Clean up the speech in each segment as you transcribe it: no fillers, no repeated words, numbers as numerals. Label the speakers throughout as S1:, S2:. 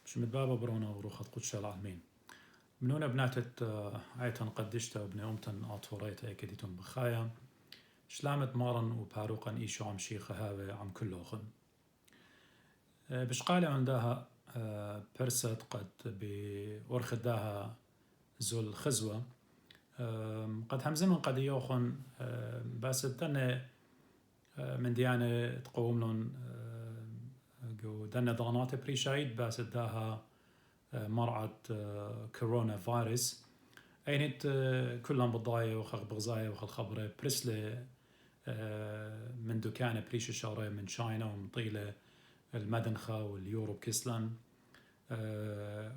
S1: شمت بابا برونا وروخت قدش العالمين منونا بناتت عيتن قدشتا وبني أمتن آطوريتا كديتن بخايا شلامت مارن وباروقا إيشو عم شيخة هاوي عم كلوخن بشقالي عندها برست قد بورخد داها زول خزوة قد همزمن قد يوخن بس الدنة من ديانة تقوم لن دنة ضغنات بريشايد بس داها مرعى كورونا فيروس أينت كلهم بضايا وخخ بغزايا وخل خبرة برسلة من دكانة بريش الشهرين من شاينا ومطيلة المدنخة واليوروب كيسلان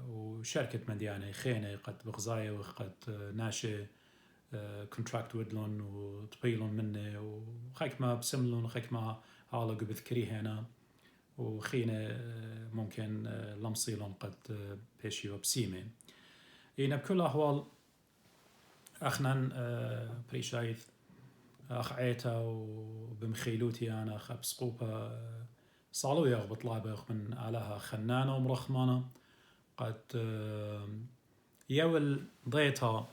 S1: وشركة مديانة خينة قد بغزايا وقد ناشي كونتراكت ودلون وطبيلون منه وخيك ما بسملون وخيك ما عالقوا بذكريه هنا وخينة ممكن لمصيلون قد بيشي وبسيمة إينا بكل أحوال أخنان بريشايث أخ عيتا وبمخيلوتي أنا أخ بسقوبة صالو يغ بطلابة من آلها خنانة ومرخمانة قد يول ضيطة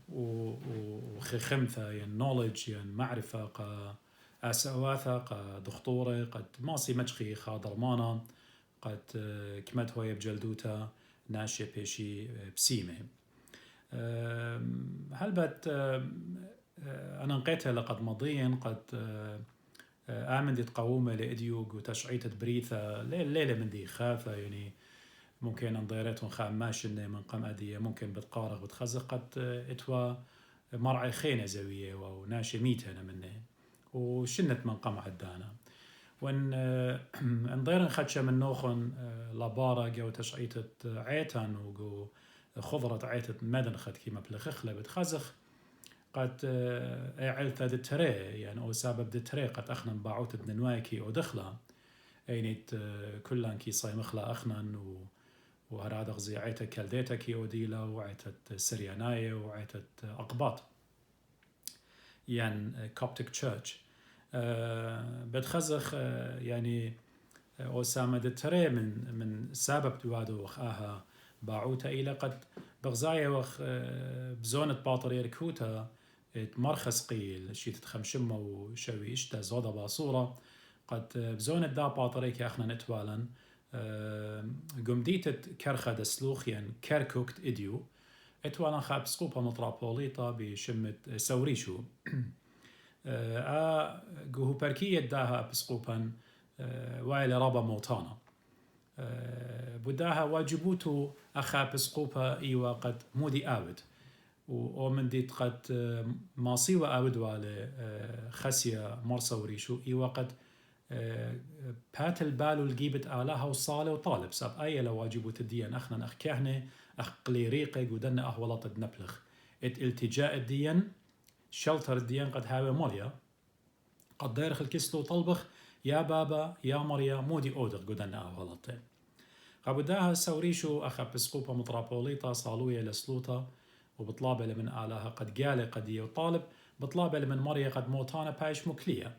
S1: وخمثة ين نولج ين معرفة قا أسواثة قا دكتورة قد ماسي مجخي خادرمانا قد كمت هوي بجلدوتا ناشي بيشي بسيمة هل بات أنا نقيتها لقد مضين قد آمن دي تقومة لإديوغ وتشعيت بريثة ليلة من دي خافة يعني ممكن انضيرتهم خام ماشنة من قم أدية ممكن بتقارغ بتخزق قد اتوا مرعي خينة زوية وناشي ميتنا منه وشنت من قم عدانا وان انضيرن خدشة من نوخن لبارة جو تشعيتة عيتان وجو خضرة عيتة مدن خد كيما بلخخلة بتخزخ قد عيلتا دتري يعني او سبب دتري قد اخنا باعوت دنوايكي او دخلا اينيت كلان كي صاي مخلا اخنن وهراد غزي عيتة كالديتا كي اوديلا وعيتة سرياناية وعيتة اقباط يعني كوبتيك تشيرش بتخزخ يعني أسامة دتري من سبب دوادو وخاها باعوتا إلى قد بغزايا وخ بزونة باطرير كوتا مرخص قيل شي تتخمشمه وشوي إشتا زودا باصورة قد بزونة دا باطريك أخنا نتوالا قمديت كرخة دسلوخ يعني كركوكت إديو اتوالا خاب سقوبة مطرابوليطا بشمة سوريشو قهو بركية داها بسقوبا وائل رابا موتانا بداها واجبوتو أخا بسقوبا إيوا قد مودي آود ومن ديت قد ماصيوا آود والي خسية مرسا وريشو إيوا قد بات البالو الجيبت آلاها وصالة وطالب ساب أي لواجبوت الدين أخنا أخ كهنة أخ قليريقي قدنا أهولات النبلخ التجاء الدين شلتر الدين قد هاوي موليا قد دايرخ الكسلو طلبخ يا بابا يا مريا مودي أودر قدنا أهولات قبداها سوريشو أخا بسقوبة مطرابوليطا صالوية لسلوطة وبطلابة لمن آلاها قد قالي قدية وطالب بطلابة لمن مريا قد موتانا بايش مكلية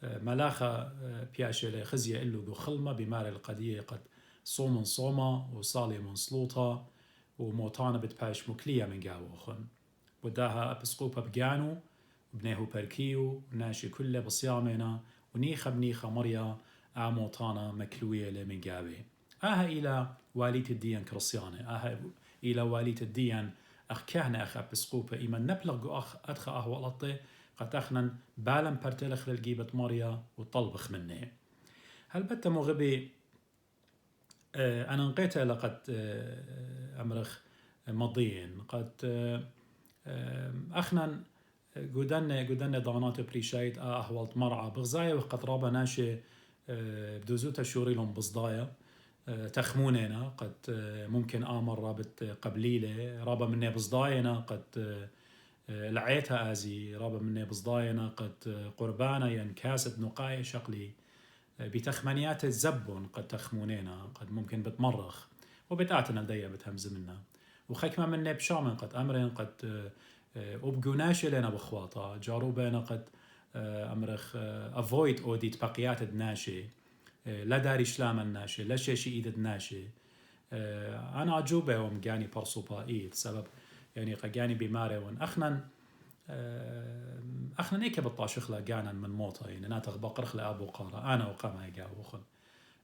S1: ملاخة بياشي لخزية إلو جو خلمة بمار القدية قد صوم صومة وصالي من سلوطة وموتانا بتبايش مكلية من قاوخن وداها بسقوبة بجانو بنيهو بركيو وناشي كله بصيامنا ونيخة بنيخة مريا موتانا مكلوية لمن قاوي إلى واليت الدين كرسيانة إلى واليت الدين أخ كهنة أخ بسقوبة إيمان نبلغ أخ أدخى أهوالطي قد أخنا بالم برتلخ للجيبة مريا وطلبخ منه هل بت مغبي أنا نقيتها لقد أمرخ مضين قد أخنا قدنا ضغنات بريشايت أهوالت مرعى بغزايا وقد رابا ناشي بدوزوتا شوري لهم بصدايا تخمونينا قد ممكن مرة قبليلة رابا مني بصداينا قد لعيتها آزي رابا مني بصداينا قد قربانا ينكاسد نقاية شقلي بتخمنيات الزبون قد تخمونينا قد ممكن بتمرخ وبتآتنا لديا بتهمز منا وخيكما مني بشامن قد أمرين قد وبقوناشي لنا بخواطة جاروبنا قد أمرخ أفويد أوديت بقيات الناشي لا داري شلام الناشي لا شيء إيد الناشي أنا أجوبة ومجاني برصوبا سبب يعني قجاني بماري ون أخنا إيك بالطاشخ لا جانا من موتا يعني ناتغ بقرخ لأبو قارة أنا وقما يجاوخن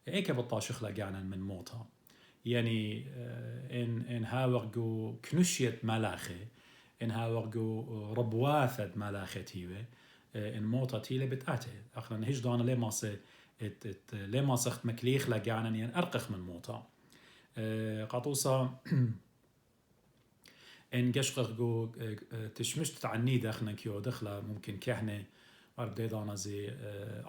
S1: إيك بالطاشخ لا جانا من موتا يعني إن هاورجو كنشيت ملاخي إن هاورجو ربواثد ملاخي تيوه إن موتا تيلي بتأتي أخنا نهج دانا ليه ماسي ليه ماسخت مكليخ لا جانا يعني أرقخ من موتا قطوسا إن قشقق تشمشت تعني داخنا كيو دخله ممكن كهنة أردي دانا زي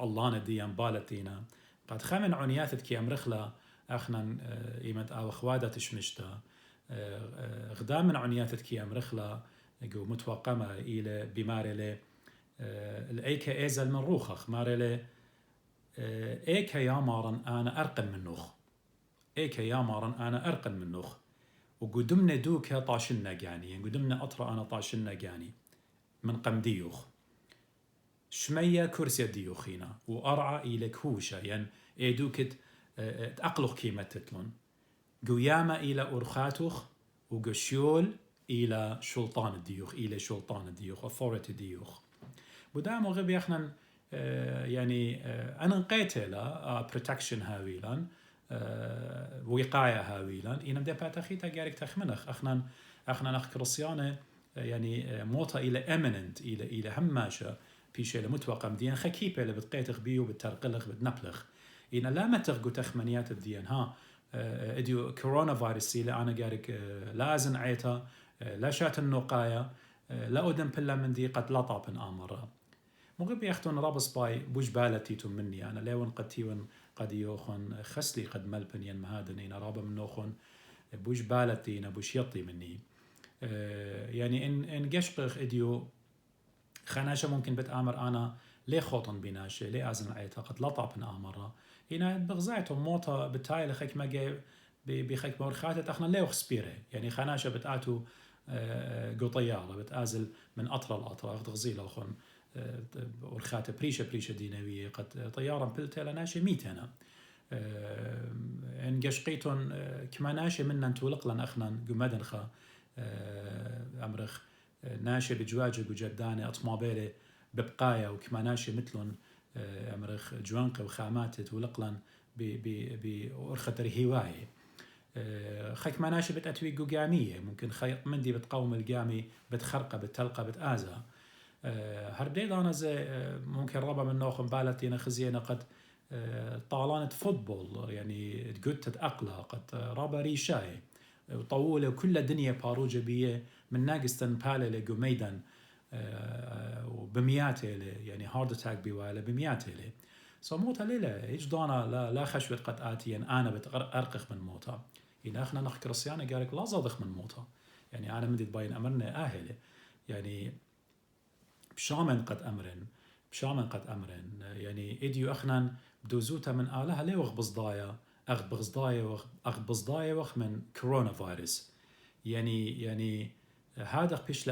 S1: الله نديان بالتينا قد خمن عنياتت كي أمرخلا أخنا إيمت أو خوادة تشمشتا غدا من عنياتت كي أمرخلا جو متوقمة إلى بماري لي الأيكا إيزل من روخخ ماري لي إيكا يامارن أنا أرقم من نوخ إيكا يامارن أنا أرقم من نوخ وقدمنا دوكا طاشنا جاني يعني قدمنا أطرا أنا طاشنا جاني من قم ديوخ شمية كرسي ديوخينا وأرعى إلى كوشة يعني دوكت تأقلق كيمة تتلون قيامة إلى أرخاتوخ وقشيول إلى شلطان الديوخ إلى شلطان الديوخ authority ديوخ بدام وغبي اخنا يعني أنا نقيت له protection هاويلان وقاية هاويلان إنما دي باتاخيتا جارك تخمنخ أخنا نخ كرسيانة يعني موتا إلى eminent إلى هماشة بيشة لمتوقع مدين خكيبة اللي بتقيتخ بيو بترقلخ بتنبلخ إن لا ما تغقو تخمنيات الدين ها اديو كورونا فيروس إلى أنا جارك لا أزن عيتا لا شات النقاية لا أدم بلا من دي قد لا طابن آمرها مغيب يختون رابس باي بوش بالتيتم مني أنا ليون قد تيون قد يوخن خسلي قد ملبن ين مهادنين رابا من نوخن بوش بالتين بوش يطي مني يعني إن قشقخ إديو خناشة ممكن بتآمر أنا ليه خوطن بناشة ليه أزن عيتا قد لا طابن آمرها هنا بغزايتهم موتا بالتالي لخيك ما جاي بخيك مورخاتت أخنا ليه وخسبيره يعني خناشة بتآتو قو طيارة بتآزل من أطرى الأطرى أخذ غزيلة أخون ورخاتة بريشة دينوية قد طيارة بلتة لناشة ميتنا إن قشقيتون كما ناشة منا نتولق لن أخنا قمدنخا أمرخ ناشة بجواجة وجدانة أطمابيلة ببقايا وكما ناشة مثلون أمرخ جوانقة وخامات تولق لن بأرخة رهيواية خيك ما ناشي بتأتوي قامية ممكن خيط مندي بتقوم القامي بتخرقة بتلقى بتآزا هرديد أنا زي ممكن ربع من نوخ بالتينا خزينا قد طالانة فوتبول يعني قد تتأقلها قد ربع ريشاي وطولة وكل الدنيا باروجة بيه من ناقستن بالة لقميدا وبمئات يعني هارد اتاك بيواله بمئات موتا ليلة إيش دانا لا خشوة قد آتيا أنا بتأرقخ من موتا إذا إحنا نخكر الصيانة قالك لا زادخ من موتا يعني أنا مدي تبين أمرنا آهلة يعني بشامن قد أمرن يعني إديو أخنا بدوزوتا من آلها ليه وخ بصدايا أخذ بصدايا وخ من كورونا فيروس يعني هذا بيش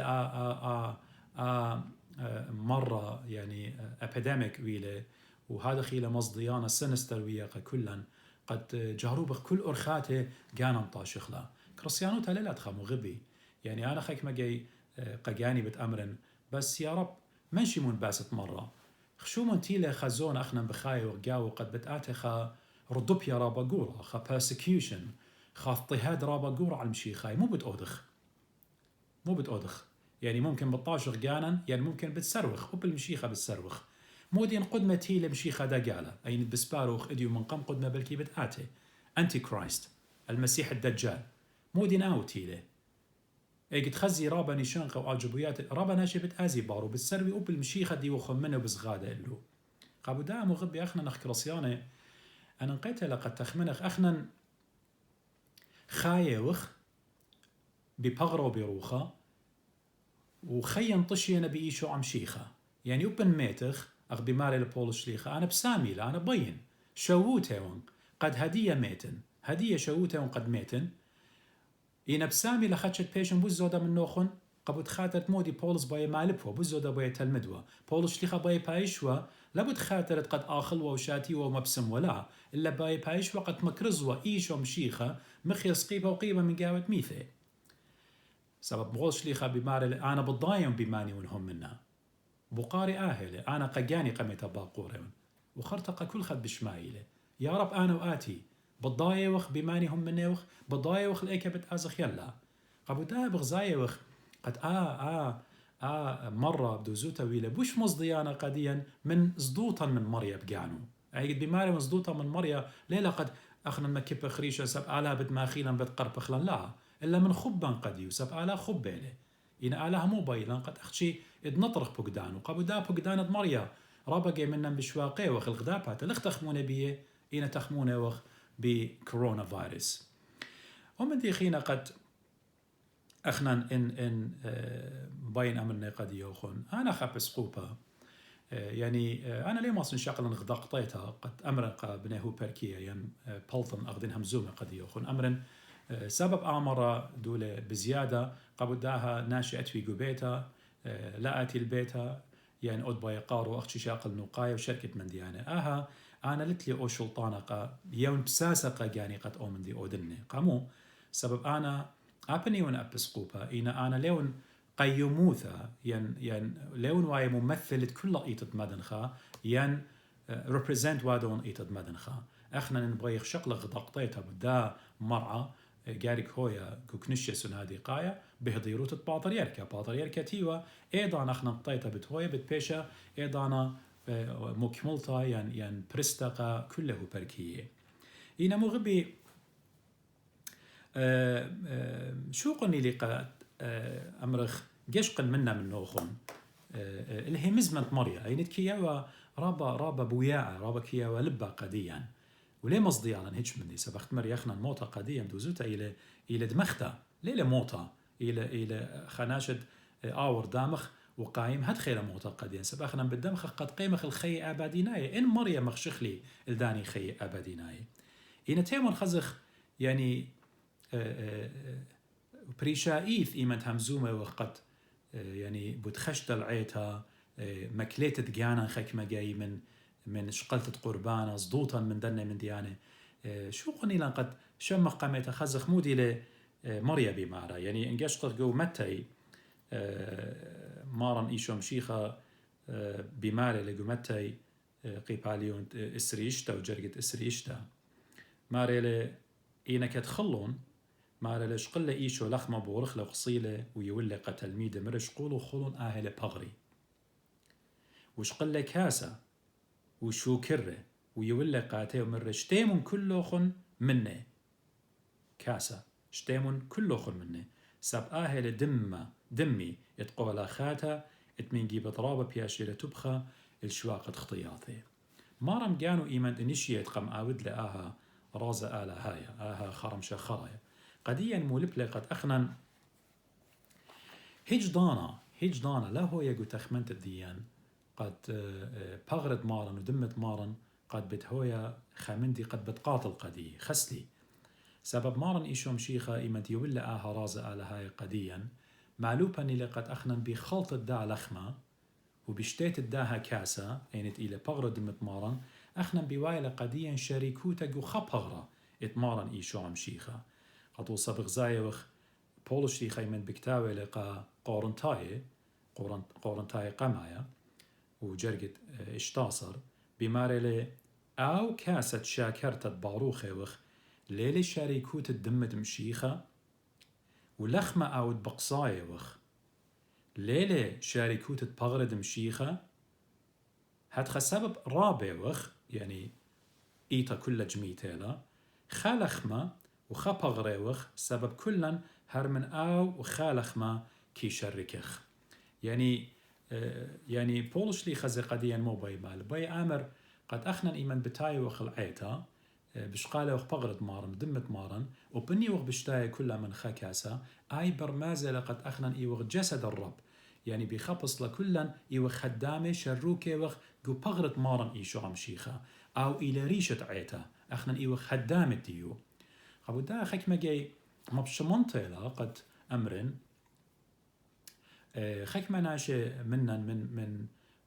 S1: مرة يعني epidemic ويله وهذا خيله مصديانا سنستر وياقة كلن قد جهروبخ كل أرخاته جانا طاشخلا كريستيانو تللا تخمو غبي يعني أنا خيك ما جاي قجاني بتأمرن بس يا رب منشي من باست مرة خشو من تيله خزون أخنا بخاي وقاو قد بتآتي خا ردوب يا رابا قورا خا persecution خا اضطهاد رابا قورا على المشي خاي مو بتأودخ يعني ممكن بطاشخ جانا يعني ممكن بتسروخ وبالمشيخة بتسروخ مودين قدمة تيلة مشيخة دقالة أين بسباروخ إديو من قم قدمة بلكي بتآتي أنتي كرايست المسيح الدجال مودين آو تيلة قد خزي رابا نشانقة وعجبويات رابا ناشي بتآزي بارو بتسروي وبالمشيخة دي وخمنه وبزغادة إلو قابو دام وغبي أخنا نخ رصيانة أنا نقيت لقد تخمنخ أخنا خايوخ ببغرو بروخة وخيّن طشينا بإيشو عم شيخة يعني أبن ميتخ أخ بمالي لبول شليخة أنا بسامي لا أنا بين شووتهون قد هدية ميتن هدية شووتهون قد ميتن إنا بسامي لخدشت بيشن بوز زودا من نوخن قبود خاطرت مودي بولس باي مالبوا بزودا باي تلمدوا بولس شليخا باي بايشوا لابد خاطرت قد آخلوا وشاتي ومبسم ولا إلا باي بايشوا قد مكرزوا إيشو مشيخة مخيص قيبة وقيبة من قاوة ميثي سبب بغوش شليخا بمارل أنا بالضايم بماني ونهم منا بقاري آهلة أنا قجاني قمت باقورهم وخرطق كل خد بشمايله يا رب أنا وآتي بالضاية وخ بماني هم مني وخ بالضاية وخ الإيكا بتأزخ يلا قبو دا بغزاية وخ قد مرة بدو زوتا ويلا بوش مصديانا قديا من زدوطا من مريا بقعنو أي بماري مزدوطا من مريا ليلة قد أخنا مكب خريشة سب آلا بتماخيلا بتقرب خلا لا إلا من خبا قد يوسف آلا خبيله إن آلها مو بايلا قد أخشي إد نطرق بقدانو قبو دا بقدانة مريا رابقي منا بشواقي وخ الغدابات اللي تخمون بيه إن تخمون وخ بكورونا فيروس ومن دي خينا قد أخنا إن باين أمرنا قد يوخون أنا خابس قوبا يعني أنا ليه ما سنشاقل نغدا قطيتها قد أمرق بنهو بركية ين بلطن أخذين همزومة قد يوخون أمرن سبب آمرة دولة بزيادة قبل داها ناشئت في قبيتا لا آتي البيتا يعني أود باي قارو أختي شاقل نقاية وشركة من ديانة أنا لتلي أو شلطانة يوم بساسة يعني قد أو من دي أودني قامو سبب أنا أبني ون أبسقوبا أنا لون قيموثا ين لون واي ممثلة كل إيتد مدنخا ين represent وادون إيتد مدنخا احنا نبغي شقل غضقطيتها بدا مرعى جارك هويا كوكنشيا سنادي قايا بهضيروت باطريركا تيوا ايضا احنا قطيتها بتهويا بتبيشا ايضا مكملتا يعني برستقا كله بركيه إنا مغبي شو قني لقاء أمرخ جشقا منا من نوخون اللي هي مزمنت مريا أي نتكيا رابا بوياعة رابا كيا ولبا قديا وليه مصدي على هيش من دي سبخت مريخنا موتا قديا دوزوتا إلى دمختا ليلة موتا إلى خناشد آور دامخ وقايم هاد خير موتا قديا سبخنا بالدمخ قد قيمخ الخي أباديناي إن مريا مخشخلي الداني خي أباديناي إن تيمون خزخ يعني بريشايث إيمت همزومة وقت يعني بتخشت العيتها مكليت دجانا خكمة جاي من شقلت قربانة صدوطا من دنة من ديانة شو قنيلا قد شم قامت خزخ مودي ل مريا بمارا يعني انجاش قرقو متى مارن إيشوم شيخة بمارا لقو متى قيباليون إسريشتا وجرقت إسريشتا مارا ل إينا كتخلون مارا لشقل إيشو لخمة بورخ لقصيلة ويولي قتل ميدة مرش قولو خلون آهل بغري وشقل كاسة وشو كره ويولي قاتي ومر شتيمون كله خن منه كاسة شتيمون كله خن منه ساب آهل دمي يتقول خاتا اتمين جيب ضرابة بياشيلة تبخى الشواقة خطياطي مارم كانوا إيمان انيشيت قم آود لآها رازة آلا هايا آها خرمشة خرايا قديا مولب لقد أخنا هجدانا لا هو يقو تخمنت الديان قد بغرد مارن ودمت مارن قد بتهويا خامندي قد بتقاتل قدي خسلي سبب مارن إيشوم شيخة إيمت يولى آها رازة آلا هاي قديا معلوبا إلي قد أخنا بخلط الدا لخمة وبشتيت الداها كاسة اينت إلى بغرد دمت مارن أخنا بوايلة قديا شريكوتا جو خبغرة اتمارن إيشوم شيخة قد وصب غزايوخ بولش شيخة من بكتاوي لقا قورنتاي قمايا وجرقت اشتاصر بمارلي أو كاسة شاكرت باروخي وخ ليلي شاريكوت الدمت مشيخة ولخمة أو بقصاي وخ ليلي شاريكوت بغرد مشيخة هاد سبب رابع وخ يعني إيتا كل جميتيلا خالخمة وخبغري وخ سبب كلن هرمن أو وخالخمة كي شركخ يعني بولش لي خزي قديا مو باي آمر قد أخنا إيمان بتاي وخل عيتا بشقالة وخ بغرد مارن دمت مارن وبني وخ بشتاي كل من خكاسة أي برمازة لقد أخنا إيوخ جسد الرب يعني بيخبص لكلن إيوخ خدامة شروكي وخ جو بغرد مارن إيشو عمشيخة أو إلى ريشة عيتا أخنا إيوخ خدامة ديو قبو دا خكمة جاي مبشمنطيلا قد أمرن خك مناشة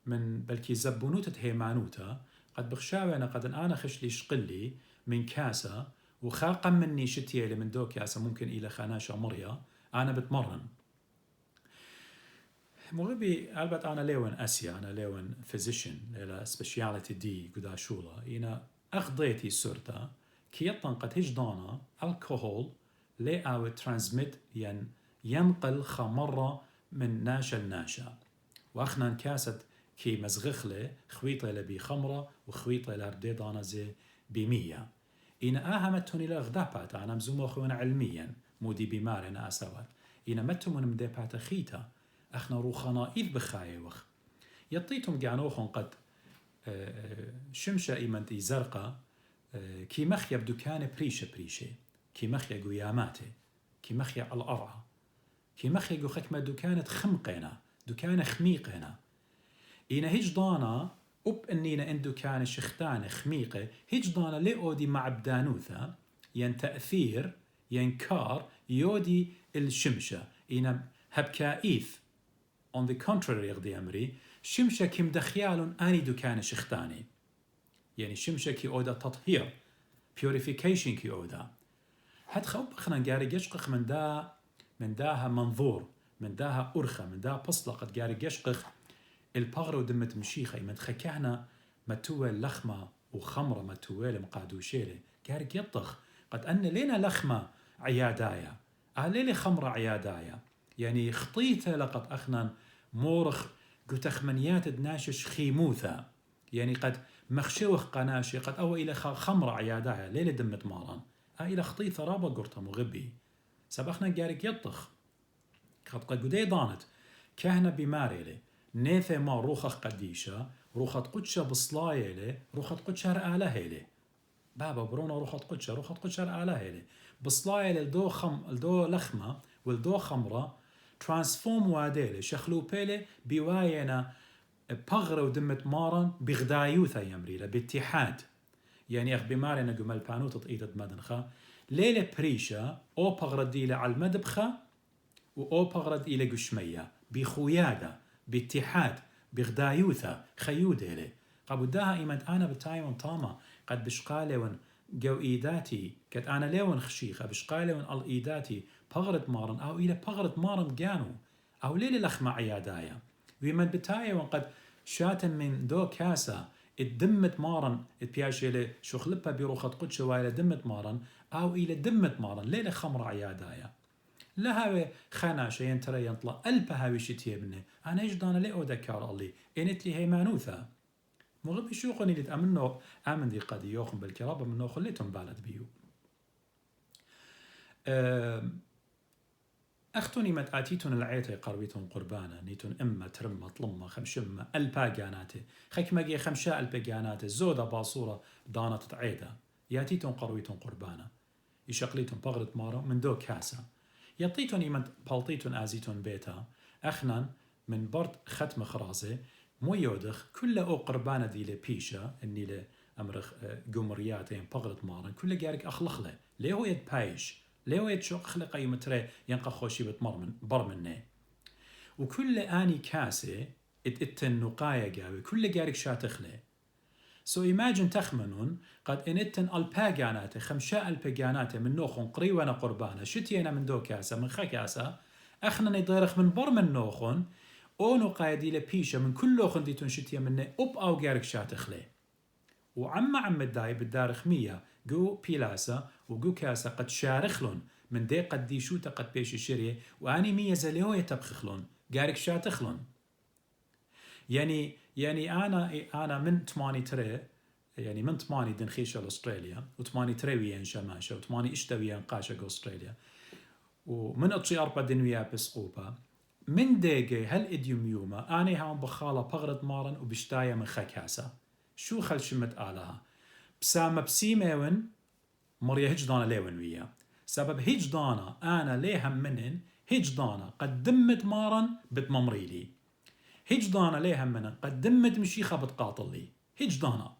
S1: من بلكي زبونوتة هيمانوتا قد بخشاوي أنا قد أنا خش لي شقلي من كاسة وخاقا مني شتية اللي من دو كاسة ممكن إلى خاناشة مريا أنا بتمرن مغبي البت أنا ليون أسيا أنا ليون فيزيشن إلى سبيشاليتي دي قدا شولا إنا أخضيتي سورتا كي يطنقت هجدانا الكحول لي أو ترانسميت ينقل خمرة من ناشا لناشا وأخنا كاسة كي مزغخلة خويطة لبي خمرة وخويطة لرديدانا زي بمية إنا أهمتوني لأغدابات أنا مزومو خونا علميا مودي بمارنا أسوات إنا متو من مدبات خيتا أخنا روخنا إذ بخايوخ يطيتم قانوخن قد شمشة إيمانتي زرقاء كي مخيا بدكان بريشة كي مخيا قياماتي كي مخيا الأرعى كي مخيا خكمة دكانة خمقنا دكانة خميقنا إنا هجدانا أب أنينا إن دكانة شختانة خميقة هجدانا لأودي مع بدانوثا ين تأثير ين كار يودي الشمشة إنا هبكائيث on the contrary يغدي أمري شمشة كم دخيال آني دكانة شختاني يعني شمشة كي أودا تطهير purification كي أودا حد خوب خنا قاري يشقخ من داها منظور من داها أرخة من داها بصلقة قاري يشقخ البغر ودمت مشيخة من خكاهنا متوى لخمة وخمرة متوى مقادوشيلة قاري يطخ قد أن لينا لخمة عيادايا ليلي خمرة عيادايا يعني خطيته لقد أخنا مورخ قتخمنيات دناشش خيموثا يعني قد مخشوخ قناشي قد أو إلى خمرة عيادايا ليلي دمت ماران إلى خطيثة رابا قرطة مغبي سبخنا قارك يطخ قد قدي دانت كهنة بماريلي نيثي ما روخخ قديشة روخت قدشة بصلايلي روخت قدشة رآلهيلي بابا برونا روخت قدشة رآلهيلي بصلايلي الدو لخمة والدو خمرة ترانسفورم واديلي شخلو بيلي بواينا بغرة ودمت مارن بغدايوثا يمريلا باتحاد يعني أخ بمارنا قمال بانو تطئيتت مدنخا ليلة بريشة أو بغرة ديلة على المدبخة وأو بغرة إلى قشمية بخيادة باتحاد بغدايوثا خيوديلي قبوداها إيمت أنا بتايم طاما قد بشقالي جو إيداتي كت أنا ليون خشيخة بشقالي الإيداتي بغرة مارن أو إلى بغرة مارن جانو أو ليلة لخمة عيادايا ويمن بتايم قد شاتم من دو كاسة الدمت مارن البياشي إلى شخلبها بروخة قدشة وإلى دمت مارن أو إلى دمت مارن ليلة خمرة عيادايا لها خناشة ينترى ينطلع ألبها وشتيه منه أنا إجدانا لأو دكار الله إنت لي هيمانوثا مغبي شوقني اللي تأمنه آمن دي قد يوخن بالكرابة منه خليتهم بالد بيو أختوني مت آتيتون العيتي قربيتون قربانا نيتون إما ترمى طلمة خمشمة الباقاناتي خكمجي خمشاء الباقاناتي زودة باصورة دانت عيدة ياتيتون قربيتون قربانا يشقليتون بغرة مارا من دو كاسة يطيتون إيمن بالطيتون آزيتون بيتا أخنا من برد ختم خرازي مو يودخ كل أو قربانة دي لبيشة إني لأمرخ قمرياتين بغرة مارا كل جارك أخلخله ليه هو يتبايش ليه هو يتشوق خلق أي متري ينقى خوشي برمنه وكل آني كاسة اتن نقايا قاوي كل جارك شاتخله So imagine تخمنون قد إنتن الباقانات خمشاء الباقانات من نوخون قريوانا قربانا شتينا من دو كاسة من خكاسة أخنا نديرخ من بر من نوخون أو نقايدي لبيشة من كل لوخون ديتون شتيا منه أب أو جارك شاتخلي وعم الداي بالدارخ مية جو بيلاسة وجو كاسة قد شارخلون من دي قد دي شوتا قد بيش الشريه واني مية زليو يتبخخلون جارك شاتخلون يعني أنا من 8 تري يعني من 8 دنخيشة لأستراليا و8 تري ويان شماشة و8 إشتا ويان قاشة أستراليا ومن أطشي 4 دن ويا بسقوبة من ديجي هل إديوم يوما أنا هاون بخالة بغرد مارن وبشتايا من خكاسة شو خل شمت آلها بسامة بسيميون مريا هجدانا ليون ويا سبب هجدانا أنا ليهم منن هجدانا قدمت مارن بتممريلي هجدانا ليه همنا قدمت مشيخة بتقاطل لي هجدانا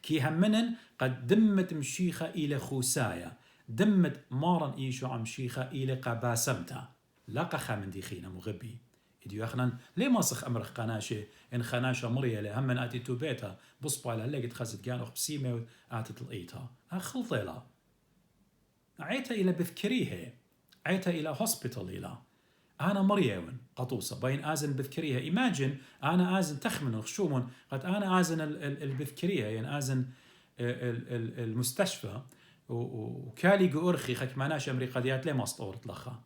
S1: كي همنا قدمت مشيخة إلى خوسايا دمت مارن إيشو عم شيخة إلى قباسمتا لاقخا من ديخينا مغبي إديو أخنا ليه ماسخ أمر خناشة إن خناشة مريا لهم من آتي تو بيتا بصبا على اللي قد خزت جانو بسيمة آتت الإيتا أخلطيلا عيتا إلى بذكريها عيتا إلى هوسبيتال إلى أنا مريون قطوسة بين آزن بذكريها إيماجن أنا آزن تخمن خشومون قد أنا آزن البذكريها يعني آزن المستشفى وكالي قورخي خك معناش أمريقاديات ليه ما اسطورت لخا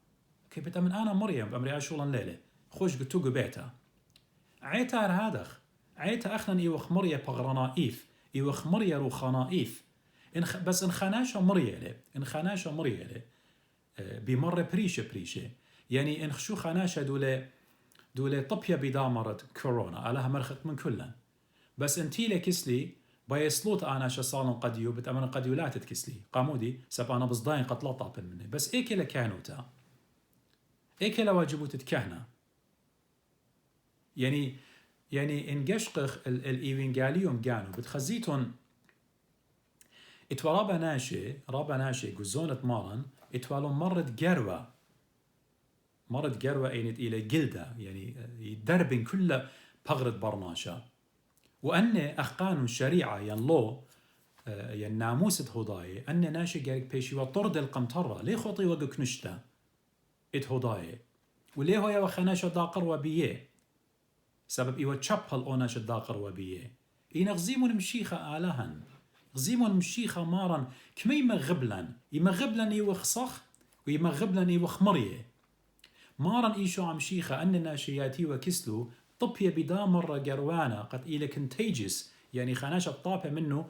S1: كيف بتأمن أنا مريم بأمريكا شغلا ليلة خوش قلتو قبيتا عيتا هادخ عيتا أخنا إيوخ مريا بغرانائيف إيوخ مريا روخانائيف بس إن خناشة مريا له إن خناشة مريا له بمرة بريشة يعني إن خشو خناشة دولة طبيا بدامرة كورونا علىها مرخت من كلن بس انتي لكسلي بايسلوت أنا شصالن قديو بتأمن قديو لا تتكسلي قامودي سب أنا بصداين قتلا طابن مني بس إيكلا كانوتا إيكلا واجبو تتكهنا يعني إن قشقخ الإيفنجاليوم كانوا بتخزيتون اتوا رابا ناشي قزونة مارن اتوالون مرض جروة اينت إلى جلدة يعني يدربن كل بغرة برناشا وأن أخقان الشريعة ينلو ناموسة هضاي أن ناشي جارك بيشي وطرد القمطرة ليه خطي وقك نشتا ات هضاي وليه هو يوخناشا داقر وبيه سبب إيوه تشبهل أوناشا داقر وبيه إينا غزيمون مشيخة آلهن غزيمون مشيخة مارن كما يمغبلن يوخصخ ويمغبلن يوخمريه مارن إيشو عم شيخة أن ناشياتي وكسلو طبية بدا مرة جروانا قد إلى كنتيجس يعني خاناش الطابة منه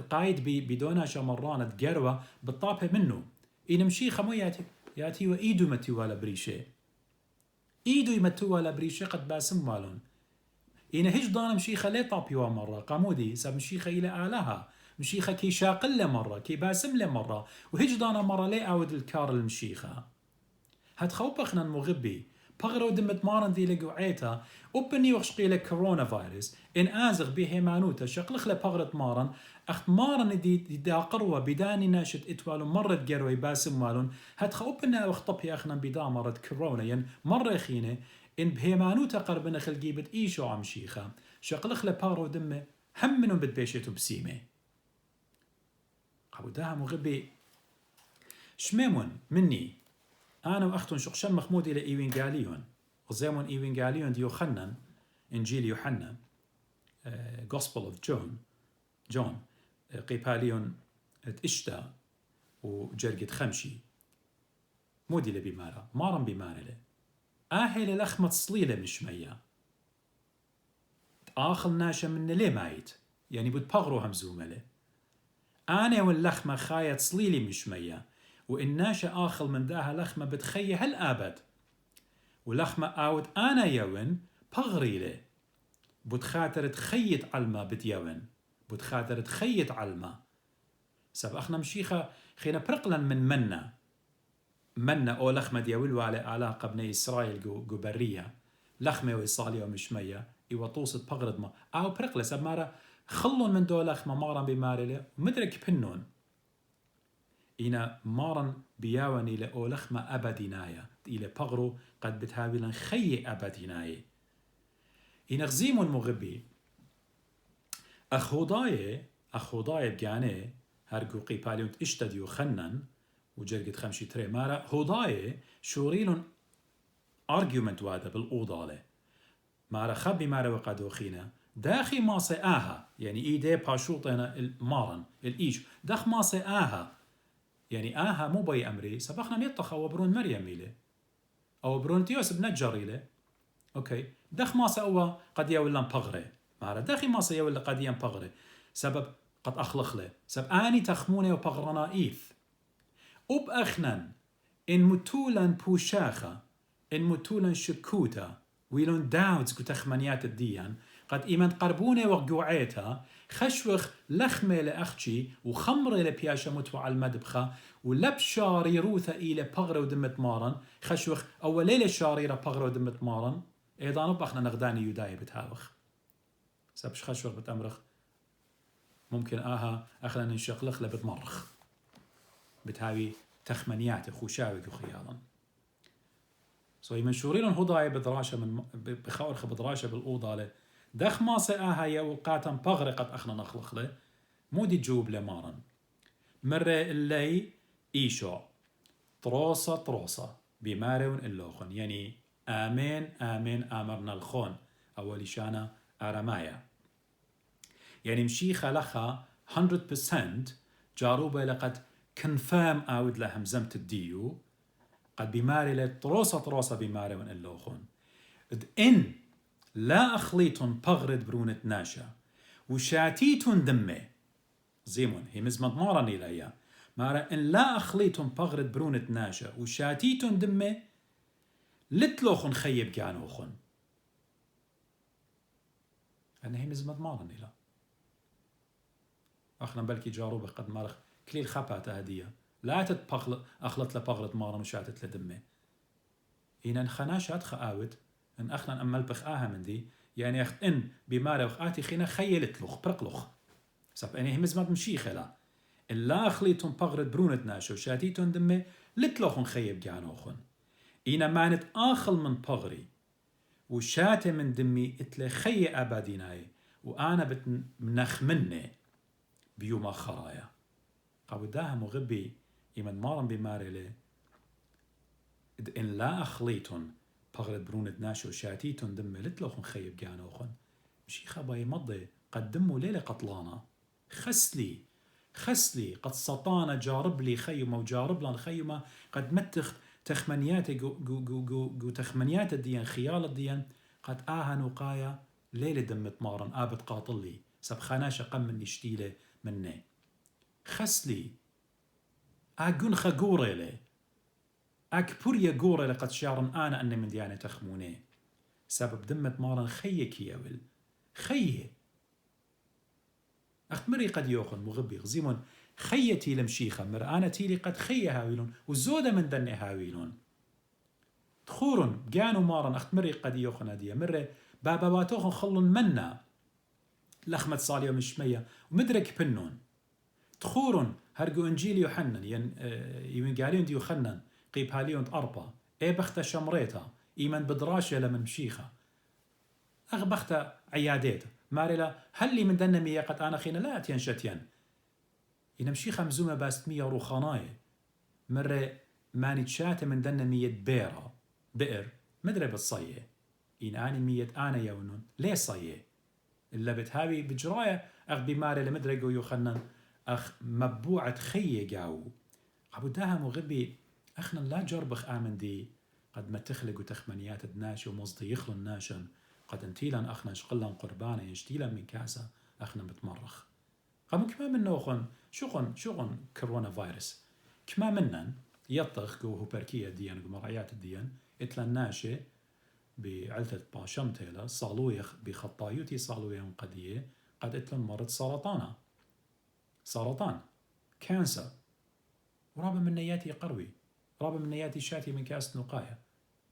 S1: قايد بدوناشا مرانة جروة بالطابة منه إن مشيخة مو ياتي وإيدو متوالا بريشة إيدو يمتوالا بريشة قد باسم مالون إن هج دانا مشيخة ليه طابيوا مرة قامودي سب مشيخة إلى آلها مشيخة كي شاقل مرة كي باسم مرة وهج دانا مرة ليه أود الكار المشيخة هتخوبخنا المغبي بغرو دمت مارن ذي لقوعيتا وبني وخشقي لك كورونا فيروس إن آزغ بهيمانوتا شقلخ لبغرة مارن أخت مارن دي داقروا بداني ناشت إتوالو مرة جروي باسم مالون هتخوبنا وخطبي أخنا بدا مرة كورونا ين مرة خينة إن بهيمانوتا قربنا خلقيبت إيشو عم شيخة شقلخ لبغرو دمه هم منهم بتبيشتو بسيمة قبو داها مغبي شميمون مني أنا وأختن شقشان مخمود إلى إيوينغاليون وزيمون إيوينغاليون دي يوحنا إنجيل يوحنا Gospel of John قيباليون اتشتا وجرقت خمشي مودي لبيمارا مارن بيمارا له آهل لخمة صليلة مش ميا آخل ناشا من ليه مايت يعني بود بغرو همزومة له أنا واللخمة خايت صليلي مش ميا وإناشا آخل من داها لخمة بتخيي هالآبد ولخمة آود أنا يوين بغري له بتخاطر تخيط علمة بتيوين بتخاطر تخيط علمة سب أخنا مشيخة خينا برقلا من منا أو لخمة ديولوا على علاقة بني إسرائيل جو برية لخمة وإصالية ومشمية يوطوصت بغرد ما أو برقلا سب مارا خلون من دو لخمة مارا بماري له ومدرك بنون إنا مارن بياون إلى أولخمة أبدينايا إلى بغرو قد بتهاولا خي أبدينايا إنا غزيم المغبي أخوضاي بجاني هرقو قيباليون اشتديو خنن وجرقت خمشي تري مارا هوضاي شوريلون أرجيومنت وادا بالأوضالة مارا خبي مارا وقادو خينا داخي ماسي آها يعني إيدي باشوطينا المارن الإيش داخ ماسي آها يعني آها مو باي أمري سبقنا ميطخ أو برون مريم إلي أو برون تيوس بنجر إلي أوكي دخ ما سأوا قد يولن بغري مارا دخي ما سيولن قد ين بغري سبب قد أخلخ له سبب آني تخموني وبغرنا إيف أخنن إن متولن بوشاخة إن متولن شكوتا ويلون داودز كتخمنيات الديان قد إيمان قربوني وقوعيتها خشوخ لخمة لأختشي وخمر لبياشا متوى على المدبخة ولبشاري روثة إلى بغرة ودمت مارن خشوخ أول ليلة شاريرة بغرة ودمت مارن إيضا نبخنا نغداني يداي بتهاوخ سبش خشوخ بتأمرخ ممكن أخنا ننشقلخ لبتمرخ بتهاوي تخمنيات خوشاوي وخيالا منشورين هضاي بدراشة من بخورخ بدراشة بالأوضة له دخ ما سآها يوقاتا بغرقت أخنا نخلق له مودي تجوب لمارن مرة اللي إيشو طروسة بمارون اللوخن يعني آمين آمرنا الخون أولي شانا أرمايا يعني مشي خلخا 100% جاروبة لقد كنفام آود لهم زمت الديو قد بماري طروسة بماري من اللوخون إن لا أخليتن بغرد برونة ناشا وشاتيتن دمي زيمون هي مزمد مارني لأيا مارا إن لا أخليتن بغرد برونة ناشا وشاتيتن دمي لتلوخن خيب كانوخن أنا هي مزمد مارني لا أخنا بلكي جاروبة قد مارخ كليل خبات هدية لا تتبغل أخلط لبغرد مارا مشاتت لدمي إن خناشات خاوت إن أخنا أمل بخ من دي يعني أخت إن بمارا وخاتي خينا خيلت لخ برقلخ سب أنا هي مزمد مشي خلا إلا أخليتن بغرد برونة ناشو شاتيتن دمي لتلوخن خيب جانوخن إنا مانت آخل من بغري وشاتي من دمي اتلي خي أباديناي وأنا بتنخ مني بيوما خرايا قابداها مغبي إيمن مارن بماري لي إن لا أخليتن بغرد برونة ناشو شاتيتن دمي لتلوخن خيب جانوخن مشي خباي مضي قدموا ليلة قطلانا خسلي قد سطانا جارب لي خيمة وجارب لان خيمة قد متخ تخمنيات جو تخمنيات الديان خيال الديان قد آهن وقايا ليلة دمت مارن آبت قاطل لي سب خناشة قم من يشتيله مني خسلي أقون خقوري لي أكبريا قوري لقد شعرن أنا أني من ديانة تخموني سبب دمت مارن خيك ياول خيه أختمري قد يوخن مغبي غزيمون خيتي لمشيخة مرآنة تيلي قد خي هاويلون وزودة من دني هاويلون تخورن جانو مارن أختمري قد يوخن هدية مرة بابا باتوخن خلون منا لخمة صالية مشمية ومدرك بنون تخورن هرقو إنجيل يوحنن يمن قاليون دي يوخنن قيب هاليون أربا بخت شمريتا إيمن بدراشة لمن مشيخة أغبخت عيادات مارلا هل لي من دنا مية قد أنا خينا لا أتين شتين إن مشيخة مزومة باست مية روخاناي مرة ماني تشات من دنا مية بئر مدري بالصية إن أنا مية أنا يونون ليه صية إلا بتهاوي بجراية أخ بماري لمدري جو يخنن أخ مبوعة خية جاو أبو داها مغبي أخنا لا جربخ آمن دي قد ما تخلق وتخمنيات الناش ومصدي يخلو الناشن قد انتيلا أخنا شقلا قربانا يشتيلا من كاسة أخنا بتمرخ قام كما من نوخن شغن كورونا فيروس كما منن يطخ جو هوبركية ديان ومرعيات الديان اتلا الناشي بعلتة باشمتيلا صالويخ بخطايوتي صالويا قدية قد اتلا مرض سرطان كانسر ورابا من نياتي قروي رابا من نياتي شاتي من كاس نقايا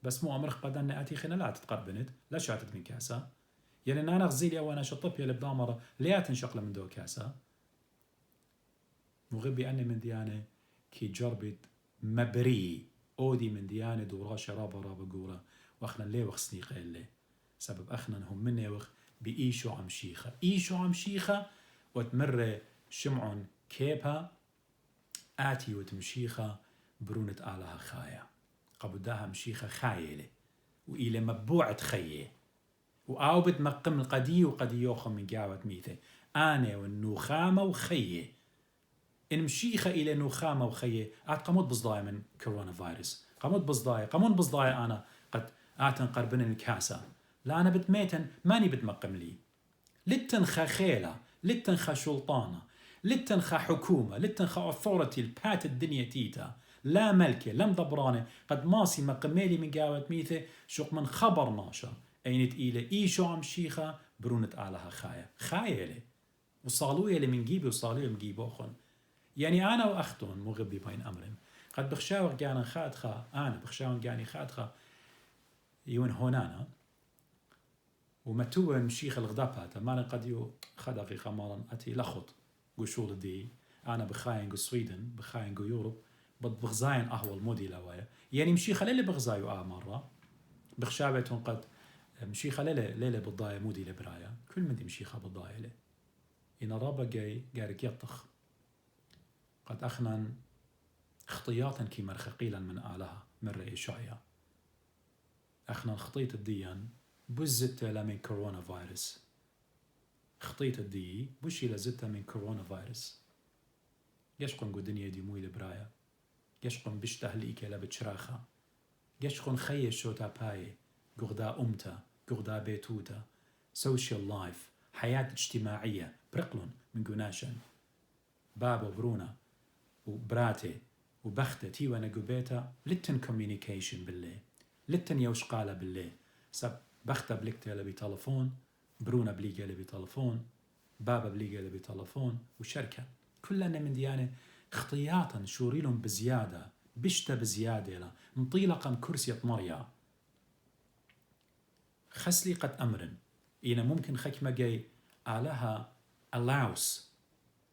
S1: بس مو أمرخ قدن نأتي خنا لا تتقربنت لا شاتت من كاسة يعني أنا غزيلي وانا شطب يلي بدامرة ليه تنشقل من دو كاسة مغبي أني من ديانة كي جربت مبري أودي من ديانة دورا رابا قورا وأخنا ليه وخسني قيل سبب أخنا هم مني وخ بإيشو عم شيخة وتمر شمعون كيبها آتي وتمشيخة برونة آلها خايا قبداها مشيخة خايلة وإلى مبوعة خيه وآوبت مقم القدي وقدي يوخم من جاوة ميته أنا والنخامة وخيه إن مشيخة إلى نخامة وخيه قمت بصدايا من كورونا فيروس قمون بصدايا أنا قد آتن قربن الكاسة لا أنا بتميتن ماني بتمقم لي لتنخى خيلة لتنخى شلطانة لتنخى حكومة لتنخى أثورتي البات الدنيا تيتا لا ملكة لم ضبرانة قد ماسي مقميلي من قاوة ميثة شوق من خبر ناشا أين تقيلة إيشو عم شيخة برونة آلها خاية لي وصالوية اللي من جيبي وصالوية من جيبوخن يعني أنا وأختون مغبي بين أمرين قد بخشاوغ جانا خادخة أنا بخشاوغ جاني خادخة يون هونانا ومتوه مشيخ الغدابات مالا قد يو خدقي خمالا أتي لخط قشول دي أنا بخاين قو سويدن بخاين قو يوروب بغزاين أهوى المودي لوايا يعني مشيخ اللي بغزايو مرة بخشابة قد مشيخة ليلة بالضاية مودي لبرايا كل من دي مشيخة بالضاية له إن رابا جاي جارك يطخ قد أخنا خطياتا كي مرخقيلا من آلها من رأي شايا أخنا خطيت الديان بزت من كورونا فيروس خطيت الدي بوشي لزتها من كورونا فيروس يشقن قو دنيا دي موي لبرايا يشقن بشته ليكي لبتشراخة يشقن خي شوتا باي قغدا أمتا قغدا بيتوتا سوشيال لايف حياة اجتماعية برقلون من قناشن بابا برونا وبراتي وبختة تيوانا قبيتا لتن كوميونيكيشن بالله لتن يوش قالة بالله سب بختة بلكتة لبي تلفون برونا بليقة لبي تلفون بابا بليقة لبي تلفون وشركة كلنا من ديانة اختياطا شوريلهم بزيادة بشتا بزيادة لا انطيلقا كرسية مريا خسلي قد أمرن إنا ممكن خكمة جاي علىها allows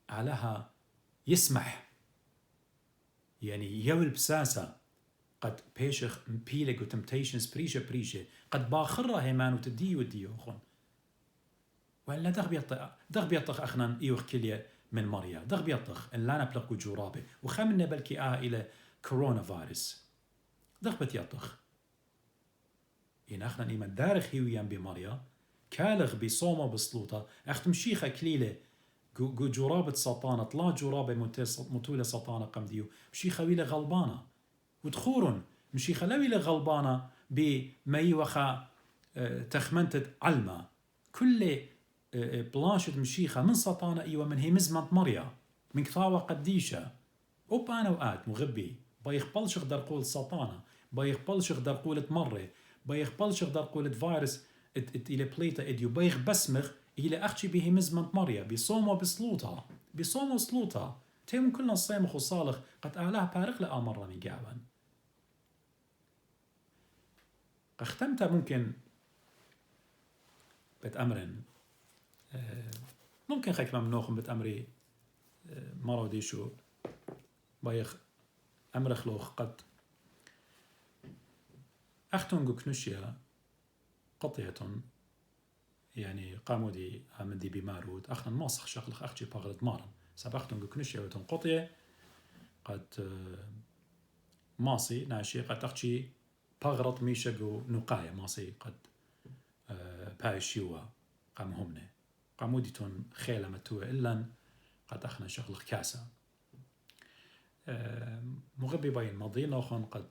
S1: علىها يسمح يعني يول بساسة قد بيشخ مبيلك وتمتيشنز بريشة قد باخرة هيمان وتدي ودي أخون ولا دغ بيطخ أخنا إيوخ كلية من مريا دغ بيطخ إن لا نبلغ جرابه وخمنا بلكي إلى كورونا فيروس دغ بتيطخ إن أخنا إيمان دارخ هيويان بمريا كالغ بصومة بسلوطة أختم شيخة كليلة جو جرابة سطانة طلا جرابة متولة سطانة قمديو مشيخة ويلة غلبانة ودخورن مشيخة لا ويلة غلبانة بما يوخا تخمنتت علمة كل بلاشت مشيخة من سطانة إيوة من هي مزمة مريا من كثاوة قديشة أنا وقات مغبي بايخبلش غدر قول سطانة بايخبلش غدر قولة مرة بايخبلش غدر قولة فيروس إلى بليتا إديو بايخ بسمخ إلى أختي به مزمة مريا بصومة بسلوطها بصومة سلوطها تيمون كلنا الصيمخ وصالخ قد أعلاه بارق لأمر من قاعبا اختمت ممكن بتأمرن ممكن خيك ممنوخ بتأمري مرة ديشو بايخ أمرخ لوخ قد أختن كنوشيا قطية يعني قاموا دي من دي بمارود أخنا ماسخ شغلخ أختي باغلت مارن سبختن كنوشيا وتن قطية قد ماسي ناشي قد أختي باغرط ميشقو نقاية ماسي قد بايشيوا قامهمنا قاموا دي تون خيلة متوى إلا قد أخنا شغلخ كاسة مغبي باين ماضينا أخن قد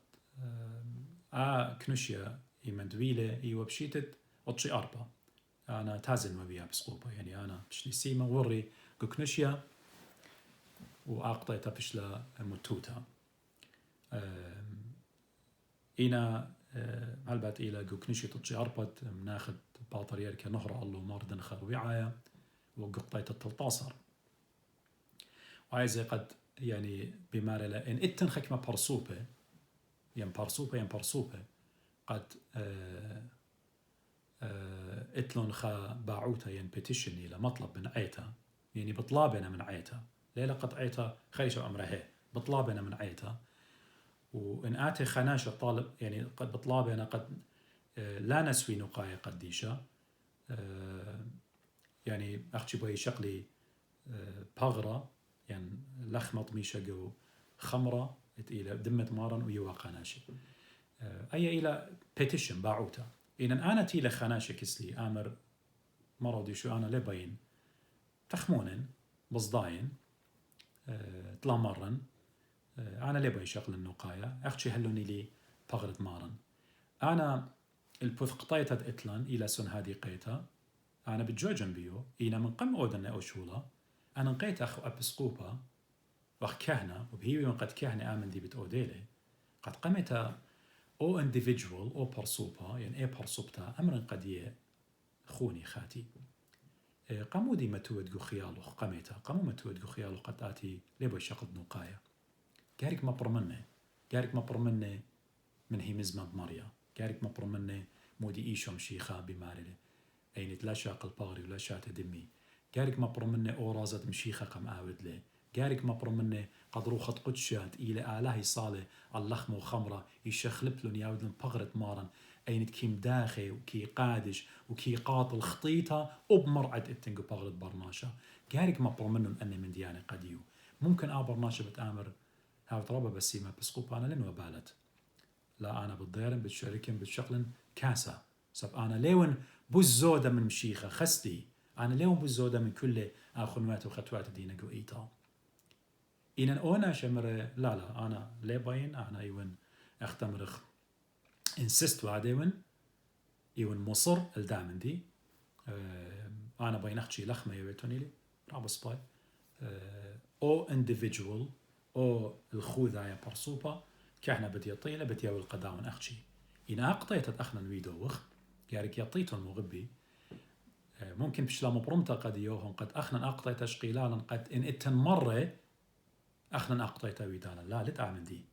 S1: كنوشيا إيمان دويلة إيوة بشيتت أطشي أربا أنا تازن ما بيها بسقوبة يعني أنا بشلي سيما وري كنوشيا وأقطيتا بشلا متوتا إنا هلبات إلى كنوشيا تطشي أربت مناخد باطرير كنهر الله ماردن خروعايا وقطيتا التلطاصر وعايزة قد يعني بمارلا إن إتن خكمة برصوبة ين برصوبة قد اتلون خا باعوتا ين بيتيشن إلى مطلب من عيتا يعني بطلابنا من عيتا ليلة قد عيتا خيشة أمرها بطلابنا من عيتا وإن آتي خناشة طالب يعني قد بطلابنا قد لا نسوي نقاية قديشة يعني أختي بوي شقلي بغرة يعني لخمط ميشقو خمرة إلى دمة مارن ويوا قناشي أي إلى بيتيشن باعوتا إن أنا تيلا خناشة كسلي آمر مرضي شو أنا لبين تخمونن بصداين طلا مرن أنا لبين شغل النقاية أختي هلوني لي بغرة مارن أنا البوث قطيتة إتلان إلى سن هادي قيتا أنا بتجوجن بيو إنا من قم أودن أوشولا أنا نقيت أخو أبسقوبا وأخ كهنة وبهيوي من قد كهنة آمن دي بتأوديلي قد قمت أو individual أو برصوبة يعني إيه برصوبتا أمرا قد خوني خاتي قاموا دي متود جو خيالو قميتا قاموا متود جو خيالو قد آتي ليبو شقد نقايا قارك مبر مني من هي مزمد مريا قارك مبر مني مودي إيشو مشيخا بمارلي أين لا شاق البغري ولا شات دمي قارك مبر مني أو رازت مشيخا قم آود لي قارك مبر مني قد روخت قدشات إلى آله صالة اللخم وخمرة يشخلب لن يعود لن بغرة مارن أين كيم داخي وكي قادش وكي قاطل خطيطة وبمرعد التنقو بغلط برناشا قارق ما برمنن أني من ديانة قديو ممكن برناشا بتآمر هاو طرابة بسيمة بسقوب أنا لن وبالت لا أنا بالضيرن بتشاركين بتشغلن كاسة سب أنا ليون بوزودة من مشيخة خستي أنا ليون بوزودة من كل خنوات وخطوات دينا قوئيتا إن أنا شمر لا أنا ليه باين أنا أيون أختمرخ insist وعديون يون مصر الدامن دي أنا باين أختشي لخمة يويتوني لي رابس باي أو individual أو الخوذة يا برصوبة كحنا بدي يطيله بدي يو القداون أختشي إن أقطيت أخنا ويدوخ يارك يطيتون مغبي ممكن بشلا مبرمتا قد يوهن قد أخنا أقطيت أشقيلالا قد إن إتن مرة أخنا أقطيت ويدالا لا لتعمل دي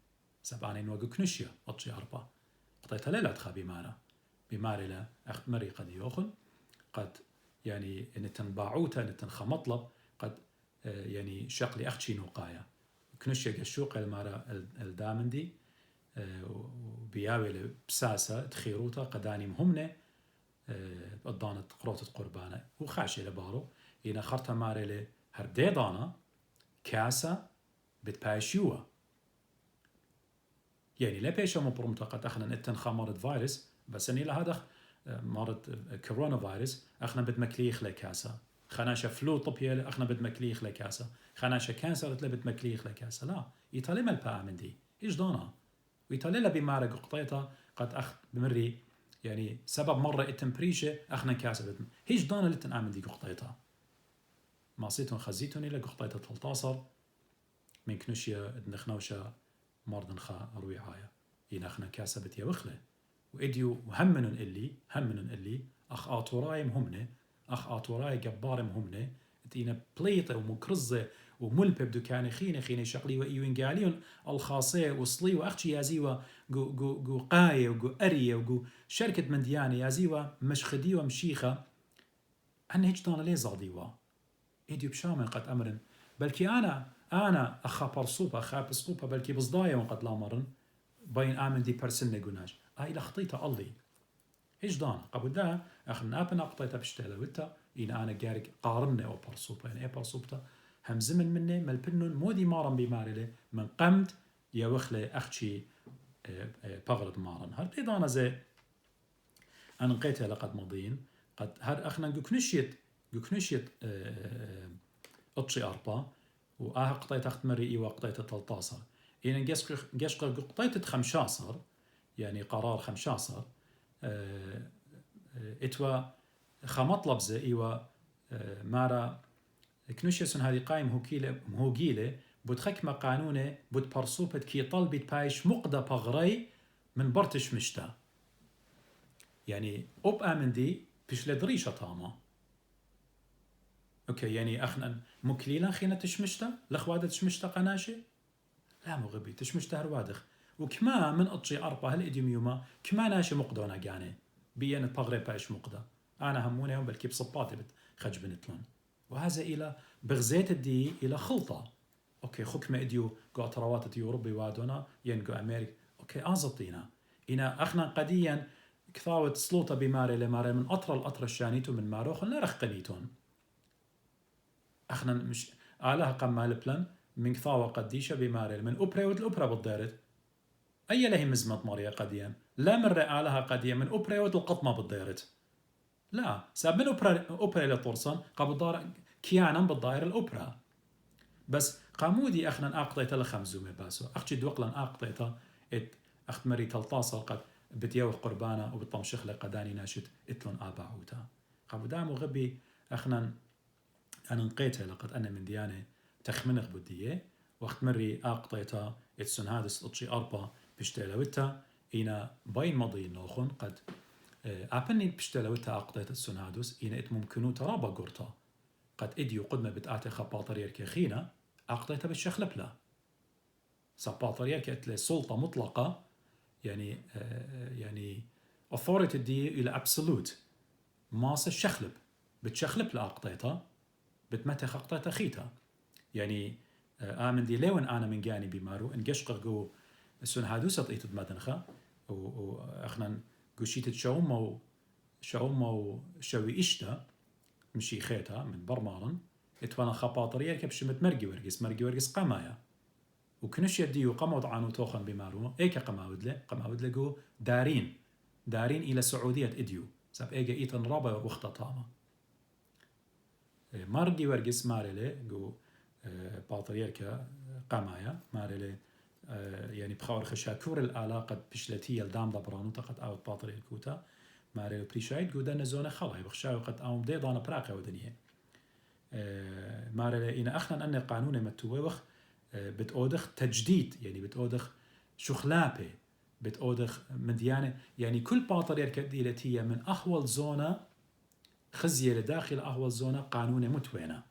S1: سبعاني نوغو كنشيا أطشي أربا قطيت لا تخا بماري لا أخت مري قد يوخن قد يعني إن تنباعوتا إن تنخمطلب قد يعني شقلي أختشي نوقايا كنشيا قشوق المارا الدامندي وبياوي بساسة تخيروتا قداني مهمنة قدانت قروتة قربانة وخاشي لبارو إن خرطة ماري لي هردي دانا كاسة بتباشيوه يعني لا بيشا مبرمتا قد أخنا إتن خمرت فيروس بس أني لهذا مرض كورونا فيروس أخنا بتمكليخ لكاسة خناشة فلو طبيعي أخنا بتمكليخ لكاسة خناشة كانسر تلا بتمكليخ لكاسة لا يطالي ما الباء من دي إيش دانا ويطالي لا بمارق قطيطة قد أخ بمري يعني سبب مرة التمبريشة أخنا كاسة هيش دانا لتن آمن دي قطيطة ما صيتون خزيتوني لقطيطة تلطاصر من كنوشيا نخنوشة مرضن خا أروي عايا ينخنا كاسة بتيا وخلة وإديو همن اللي أخ آتوراي مهمنة أخ آتوراي جبار مهمنة تينا بليطة ومكرزة وملبة بدو كان خيني شقلي وإيوين قاليون الخاصية وصلي وأختي يازيوا جو قاية وجو أرية وجو شركة منديانة يازيوا مشخدي ومشيخة أنا هيك دانا ليه زاديوا إديو بشامن قد أمرن بلكي أنا أخا برصوبة أخا بسقوبة بلكي بصدايا وقد لا مرن باين آمن دي برسنة قناش هاي لخطيطة الله إيش دانا قبل دا أخنا أبنا قطيطة بشتهلا وتا إن أنا قارق قارنة أو برصوبة يعني إيه برصوبة هم زمن مني ملبنون مودي مارن بمارلة من قمت يا وخلة أختشي بغرد مارن هر دانا زي أنا نقيتها لقد مضين قد هر أخنا قكنشيت أطشي أربا قطيت أخت مري إيوا قطيت 13 إن قشقر قطيت 15 يعني قرار 15 إتوا خمطلب زي إيوا مارا كنوشيسون هذه قايم مهوكيلة بتخك ما قانونه بتبرصوبت كي طلبت بايش مقدة بغري من برتش مشتا يعني أب آمن دي بيش لدريشة طامة أوكي يعني أخنا مكليلا خينا تشمشتا لخوادة تشمشتا قناشي لا مغبي تشمشتا هروادخ وكما من أطشي أربا هالإديميوما كما ناشي مقدونا قاني بيان بغري بايش مقدة أنا هموني يوم بالكيب صباتي بتخج بنتلون وهذا إلى بغزيت الدي إلى خلطة أوكي خوك ما إديو قوات رواتة يوروبي وادونا ينقو أمريكا أوكي أزطينا إنا أخنا قديا كثاوة سلوطة بماري لماري من أطر الشانيتو من ماروخ لا رخقنيتون أخنا مش آلها قمال بلان من كثاوة قديشة بماري من أوبرا والأوبرا بالدارت أي لهي مزمت ماريا قديا لا من رئالها قديا من أوبرا والقطمة بالدارت لا ساب من أوبرا إلى طرسان قبل دار كيانا بالدائرة الأوبرا بس قامودي أخنا أقطيت لخمزومي باسو أختي دوقلا أقطيتها أخت مري تلطاصل قد بتيوه قربانا وبتطمشخ لقداني ناشد إتلون آباعوتا قبل دام وغبي أخنا أنا نقيتها لقد أنا من ديانة تخمنخ بدية وقت مري أقطيتها إتسون هادس أطشي أربا بشتالوتا إنا باين مضي نوخن قد أبني بشتالوتا أقطيت السنادوس إنا إت ممكنو ترابا قرطا قد إديو قدما بتآتي خباطر يركي خينا أقطيتها بالشخلبلا سباطر يركي إتلي سلطة مطلقة يعني authority دي إلى absolute ماس الشخلب بتشخلب لأقطيتها بتمتخ أقطيتها خيتا يعني آمن دي ليون أنا من جانبي مارو إن قشقر جو السن هادوسة إيتد مدنخة وأخنا قشيت شومو شوي إشتا مشي خيتها من برمارن اتوانا خباطرية كبشمت مرقي ورقس قمايا وكنش يديو قمود عنو توخن بمارو ايكا قماود له دارين إلى سعودية إديو ساب ايجا إيتن رابا وخطة طامة مرقي ورقس مارلي جو باطريركا قمايا مارلي يعني بخور خشاكور العلاقة بشلتية الدام دبرانو تقد اوت باطرير كوتا مارلي بريشايد جو دانا زونة خلاي بخشاو قد اوم دي دانا براقة ودنيا مارلي إنا أخنا أن قانون متووخ بتأودخ تجديد يعني بتأودخ شخلابة بتأودخ مديانة يعني كل باطرير كديلتية من أحول زونة خزية لداخل أحول زونة قانون متوينة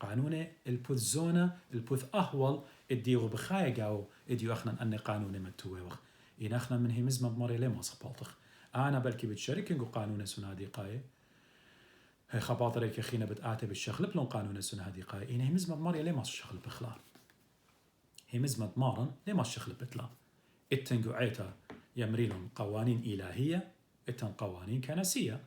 S1: قانون البوث زونة البوث أحول اديو بخايا قاو اديو أخنا أن قانون متووخ إن أخنا من همزمة مري لما صبالتخ أنا بلكي بتشارك إنقو قانون سنادي قاية هي خباطري كخينا بتآتي بالشغل بلون قانون سنادي قاية إن همزمة مري لما الشغل بخلال هي مزمة مارن لما الشغل بتلا اتنقو عيتا يمريلهم قوانين إلهية اتن قوانين كنسية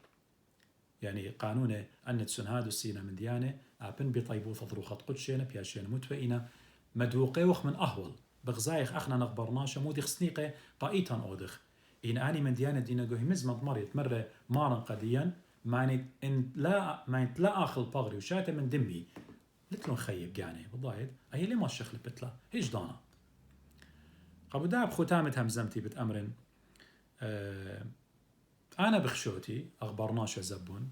S1: يعني قانون أن تسنهادو السينة من ديانة أبن بطيبو تضروخة قدشينا بياشينا متوئينا مدوقي وخ من أهول بغزايخ أخنا نخبرناش مودي خسنيقي طائيتان أودخ إن أني من ديانة دينا هي مزمة مريت مرة مارن قديا معني إن لا آخل بغري وشاتة من دمي لتلون خيب يعني بالضايد أي لما الشغل بتلا هيج دانا قبو داب ختامة همزمتي بتأمرن أنا بخشوتي أخبرناش زبون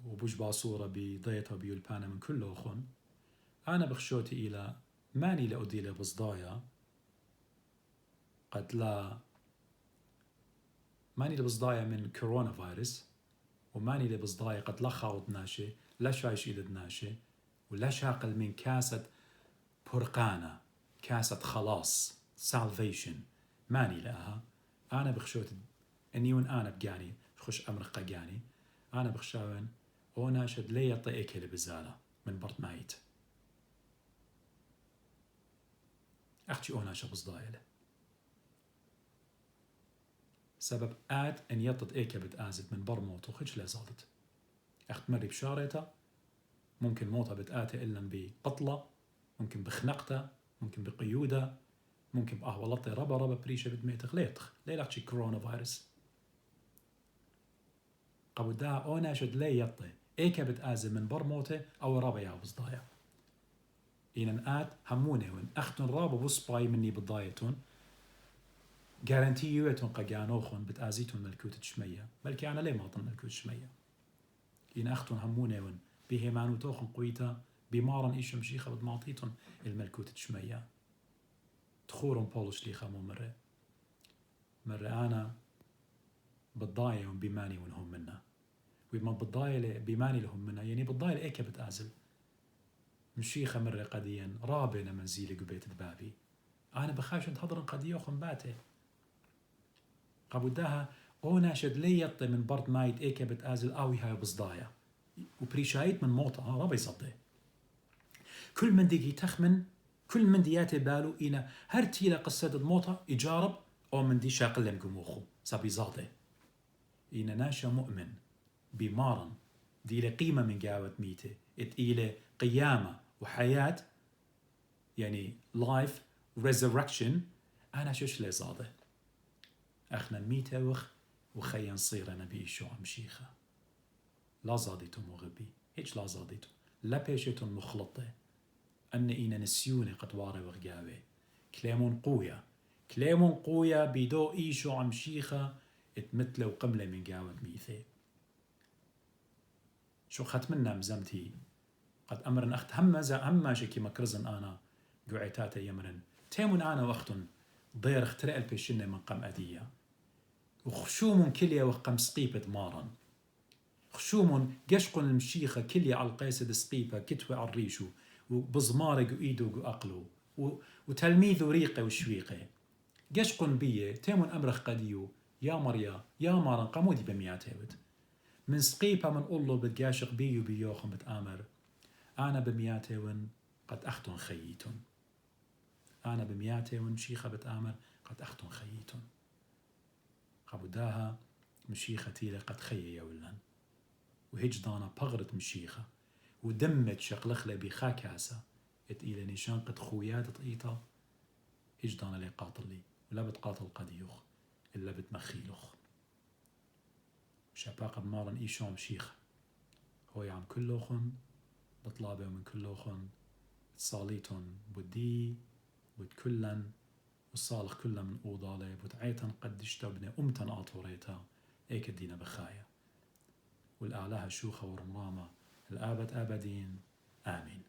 S1: وبوش باصورة بضيطة بيولبانا من كل أخون أنا بخشوتي إلى ماني لأدي لبصدايا قد لا ماني لبصدايا من كورونا فيروس وماني لبصدايا قد لا خاوط ناشي لا شايش إيدد ناشي ولا شاقل من كاسة برقانة كاسة خلاص salvation ماني لها أنا بخشوت أنيون أنا بقاني خش أمر قجاني أنا بخشاون وناشد لي يطيئك لبزالة من برد مايت أختي أوناشا بصدايله سبب آد أن يطد إيكا بتآزد من بر موت وخج لا زادت أخت مري بشارته ممكن موتها بتآتي إلا بقطلة ممكن بخنقته ممكن بقيودة ممكن بأهولطي ربا بريشة بدميتخ ليتخ ليلاتشي كورونا فيروس قبو دا أوناشد لي يطي إيكا بتآزد من بر موته أو ربا يا بصدايا إن آد همونه وإن أختن رابا بصباي مني بضايتون جارانتيوتون قجانوخون بتآزيتون ملكوت شمية بلكي أنا ليه ما أطن ملكوت شمية إن أختن همونه وإن بهمانو توخن قويتا بمارن إيش مشيخة بدماطيتون الملكوت شمية تخورن بولش لي خامو مرة أنا بالضاية بماني ونهم منا وما بالضاية بماني لهم منا يعني بالضاية إيكا بتآزل مشيخة مرة قديا رابنا منزيلي قبيت دبابي أنا بخاش أنت هضرن قديا وخن باتي قبو داها أوناشد لي يطي من برد مايت إيكا بتآزل آوي هاي بصدايا وبريشايت من موطها رابي صدي كل من ديكي تخمن كل من دياتي بالو إنا هرتي لقصة الموطة يجارب أو من دي شاقل لمقموخو سابي زاطي إنا ناشا مؤمن بمارن دي لقيمة من قاوة ميته إلى قيامة وحياة يعني life resurrection أنا شوش لي زاده أخنا ميته وخيا نصير نبي شو مشيخة لا زاديتو مغبي هيج لا زاديتو لا بيشتو مخلطة أن إينا نسيوني قد واري وغقاوي كلامون قويا بيدو إيشو عمشيخة اتمثلوا قملة من قاوة ميثي شو ختمنا مزمتي قد أمرن أخت هم شكي مكرزن أنا قعيتاتا يمرن تيمون أنا وقتن ضير اخترق البيشنة من قم أدية وخشومون كليا وقم سقيبة مارن خشومون قشقن المشيخة كليا على القيسة سقيبة كتوى على الريشو وبزمارق وإيدو وأقلو وتلميذ ريقه وشويقه قشقن بيه تيمون أمرخ قديو يا مريا يا مارن قمودي بميات هيوت من سقيبة من أولو بتقاشق بيو بيوخم بتآمر أنا بمياتون قد أختن خييتون أنا بمياتون شيخة بتآمر قد أختن خييتون عبداها مشيخة تيلة قد خي يولن وهجدانا بغرت مشيخة ودمت شقلخلة بخاكاسة إلى نشان قد خويات طئيطة هجدانا لي قاتل لي ولا بتقاتل قديوخ إلا بتمخيلوخ شاباق بمارن إيشام مشيخة هو يعم كلوخن بطلابه من كلوخن صاليتون بدي بتكلن والصالح كله من أوضالي بتعيتن قدش تبني أمتن آطوريتا إيك الدين بخايا والأعلاها شوخة ورمرامة الآبد آبدين آمين.